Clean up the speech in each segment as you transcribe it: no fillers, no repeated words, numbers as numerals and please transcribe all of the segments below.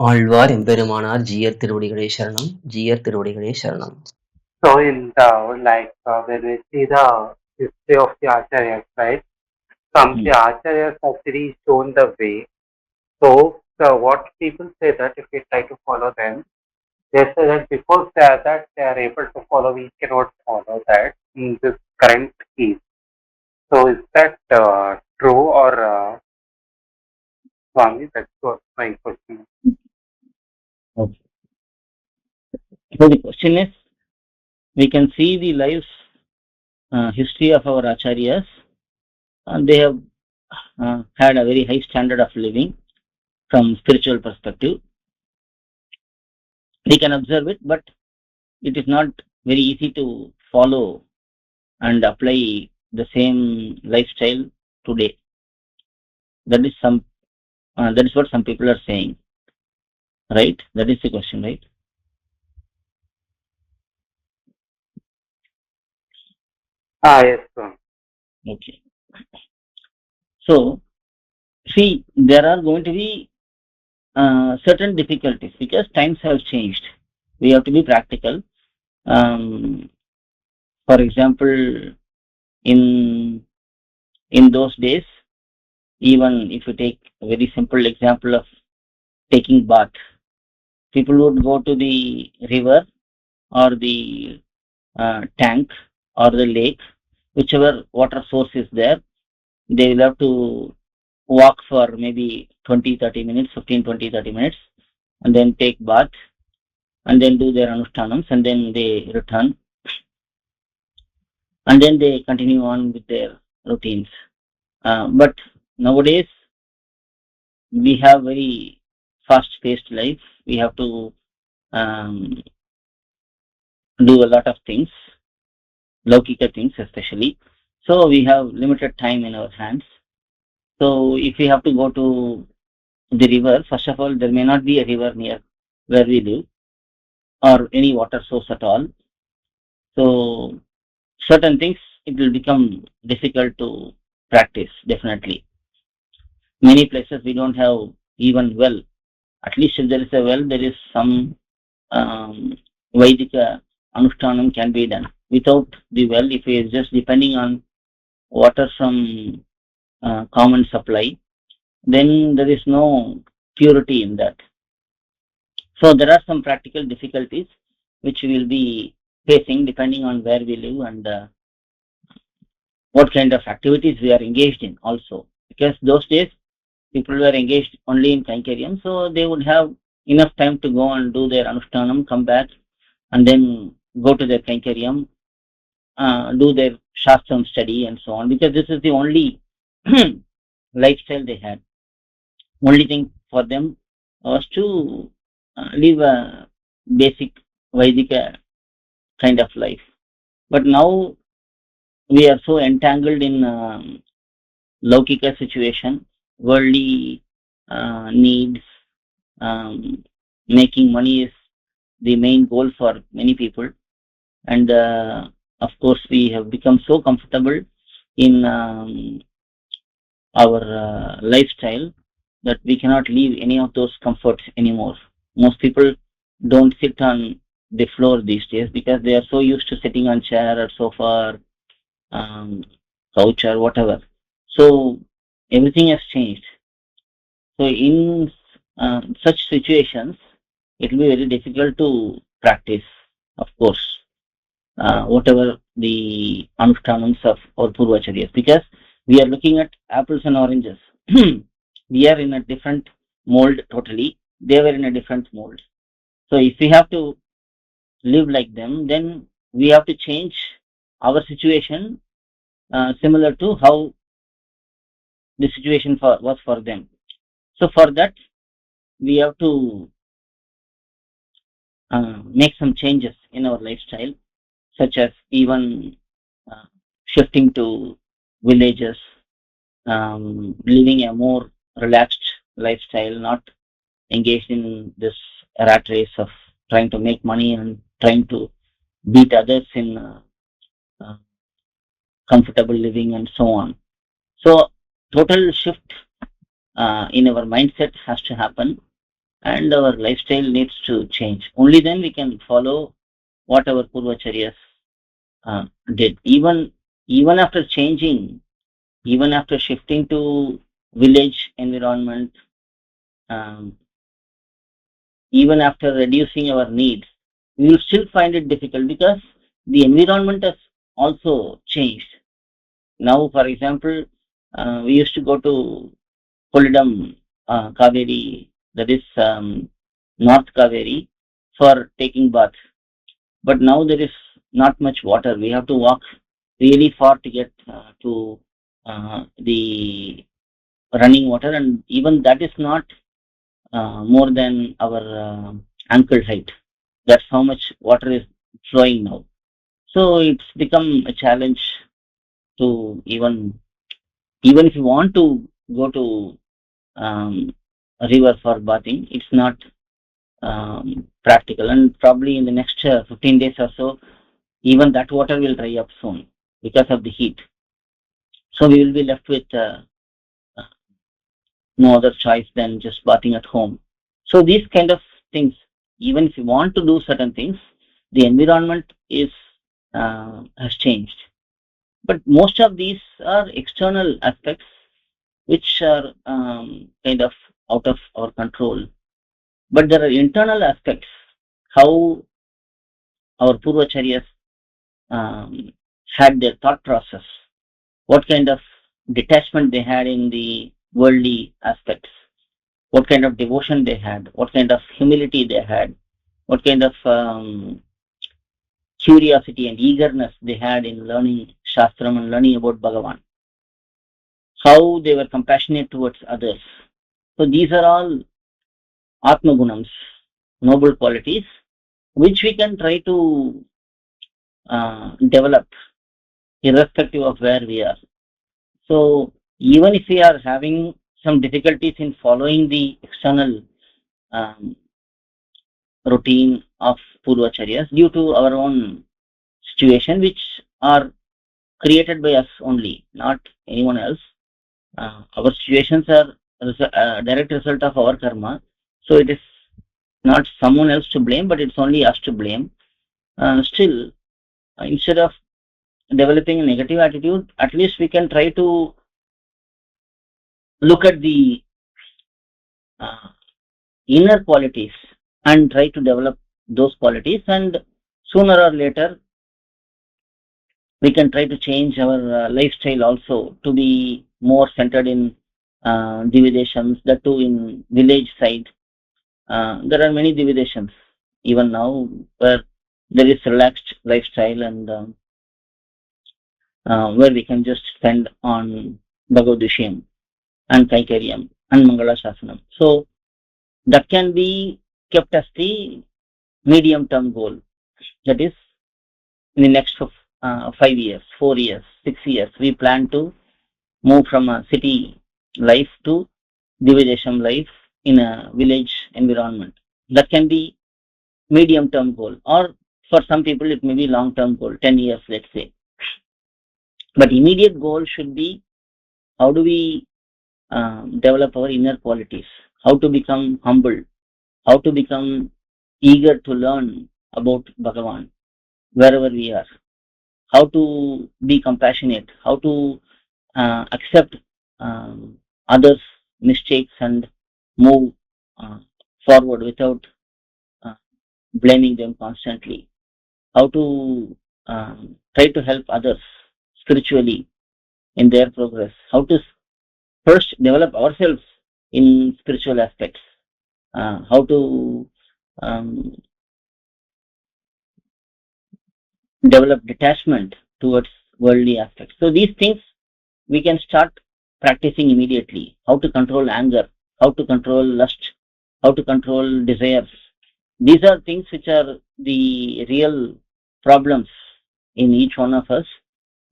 ஆழ்வார் எம்பெருமானார் ஜீயர் திருவடிகளே சரணம். ஜீயர் திருவடிகளே சரணம். So in the when we see the history of the Acharyas, right? Some the Acharyas actually shown the way. So what people say that if we try to follow them, they say that because they are able to follow, we cannot follow that in this current age. So is that true or Swami? That's what my question. Okay. So the question is, we can see the life history of our acharyas, and they have had a very high standard of living from spiritual perspective. We can observe it, but it is not very easy to follow and apply the same lifestyle today. That is what some people are saying, right? That is the question, right? Yes, Swami. Okay. So, see, there are going to be certain difficulties because times have changed. We have to be practical. For example, in those days, even if you take a very simple example of taking bath, people would go to the river or the tank or the lake, whichever water source is there. They will have to walk for maybe 20-30 minutes, 15-20-30 minutes, and then take bath and then do their anushtanams, and then they return, and then they continue on with their routines. But nowadays we have very fast-paced life. We have to do a lot of things, laukika things especially. So we have limited time in our hands. So if we have to go to the river, first of all, there may not be a river near where we live or any water source at all. So certain things, it will become difficult to practice, definitely. Many places we don't have even well. At least if there is a well, there is some Vaidika Anushtanam can be done. Without the well, if we are just depending on water from common supply, then there is no purity in that. So there are some practical difficulties which we will be facing depending on where we live and what kind of activities we are engaged in also. Because those days people were engaged only in Kainkaryam, so they would have enough time to go and do their Anushtanam, come back, and then go to their Kainkaryam, do their Shastram study and so on, because this is the only lifestyle they had. Only thing for them was to live a basic Vaidika kind of life. But now we are so entangled in Laukika situation, worldly needs, making money is the main goal for many people. And of course, we have become so comfortable in our lifestyle that we cannot leave any of those comforts anymore. Most people don't sit on the floor these days because they are so used to sitting on chair or sofa or couch or whatever. So everything has changed. So in such situations, it will be very difficult to practice, of course, whatever the anushtanams of our purvAchAryas, because we are looking at apples and oranges. We are in a different mold totally. They were in a different mold. So if we have to live like them, then we have to change our situation similar to how the situation was for them. So for that, we have to make some changes in our lifestyle, such as even shifting to villages, living a more relaxed lifestyle, not engaged in this rat race of trying to make money and trying to beat others in comfortable living and so on. So total shift in our mindset has to happen. and our lifestyle needs to change. Only then we can follow what our purvAcharyas did. Even after changing, even after shifting to village environment, um, even after reducing our needs, we will still find it difficult because the environment has also changed. Now, for example, we used to go to Kolidam, Kaveri, that is North Kaveri, for taking bath. But now there is not much water. We have to walk really far to get to the running water, and even that is not more than our ankle height. That's how much water is flowing now. So it's become a challenge to even if you want to go to a river for bathing, it's not practical. And probably in the next 15 days or so, even that water will dry up soon because of the heat. So we will be left with no other choice than just bathing at home. So these kind of things, even if you want to do certain things, the environment is has changed. But most of these are external aspects which are kind of out of our control. But there are internal aspects, how our purvacharyas um, had their thought process, what kind of detachment they had in the worldly aspects, what kind of devotion they had, what kind of humility they had, what kind of curiosity and eagerness they had in learning Shastram and learning about Bhagavan, how they were compassionate towards others. So these are all Atma Gunams, noble qualities, which we can try to develop irrespective of where we are. So even if we are having some difficulties in following the external um, routine of purvacharyas due to our own situation, which are created by us only, not anyone else. Our situations are a direct result of our karma, so it is not someone else to blame, but it's only us to blame. Still, instead of developing a negative attitude, at least we can try to look at the uh, inner qualities and try to develop those qualities, and sooner or later we can try to change our lifestyle also to be more centered in dividends, that too in village side. There are many dividends even now where there is relaxed lifestyle, and where we can just spend on Bhagavad Vishayam and Kaikaryam and Mangala Shasanam. So that can be kept as the medium term goal. That is, in the next 5 years, 4 years, 6 years, we plan to move from a city life to Divijesham life in a village environment. That can be medium term goal, or for some people it may be long term goal, 10 years, let's say. But immediate goal should be, how do we develop our inner qualities, how to become humble, how to become eager to learn about Bhagavan wherever we are, how to be compassionate, how to accept others' mistakes and move uh, forward without uh, blaming them constantly, how to try to help others spiritually in their progress, how to first develop ourselves in spiritual aspects, how to um, develop detachment towards worldly aspects. So these things we can start practicing immediately. How to control anger, how to control lust, how to control desires. These are things which are the real problems in each one of us,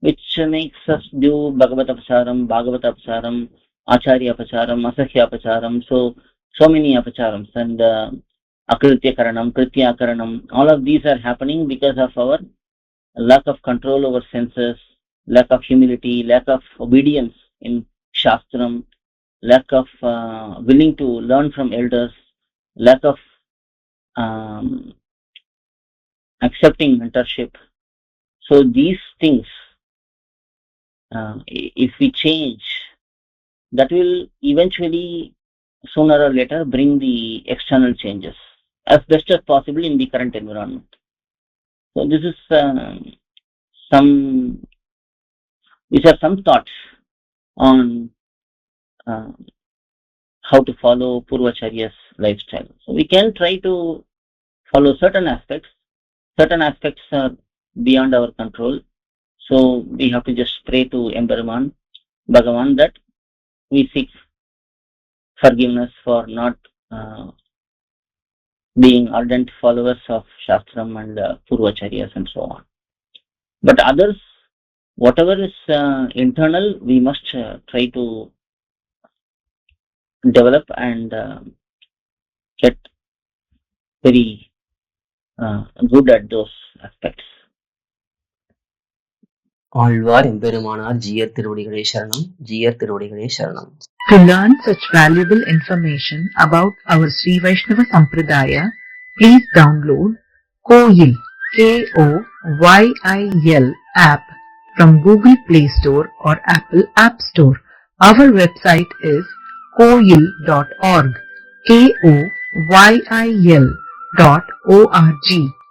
which makes us do Bhagavata Apacharam, Bhagavata Apacharam, Acharya Apacharam, Asahya Apacharam, so many apacharams, and Akritya Karanam, Kritya Karanam. All of these are happening because of our lack of control over senses, lack of humility, lack of obedience in Shastram, lack of willing to learn from elders, lack of accepting mentorship. So these things, if we change, that will eventually, sooner or later, bring the external changes as best as possible in the current environment. So this is these are some thoughts on how to follow pUrvAchAryas lifestyle. So we can try to follow certain aspects. Certain aspects are beyond our control. So we have to just pray to Emperor Bhagavan that we seek forgiveness for not being ardent followers of Shastram and pUrvAchAryas and so on. But others, whatever is internal, we must try to develop and get very good at those aspects. Alvar எம்பெருமானார் ஜீயர் திருவடிகளே சரணம். ஜீயர் திருவடிகளே சரணம். To learn such valuable information about our Sri Vaishnava Sampradaya, please download KOYIL, KOYIL app from Google Play Store or Apple App Store. Our website is koyil.org, KOYIL.org.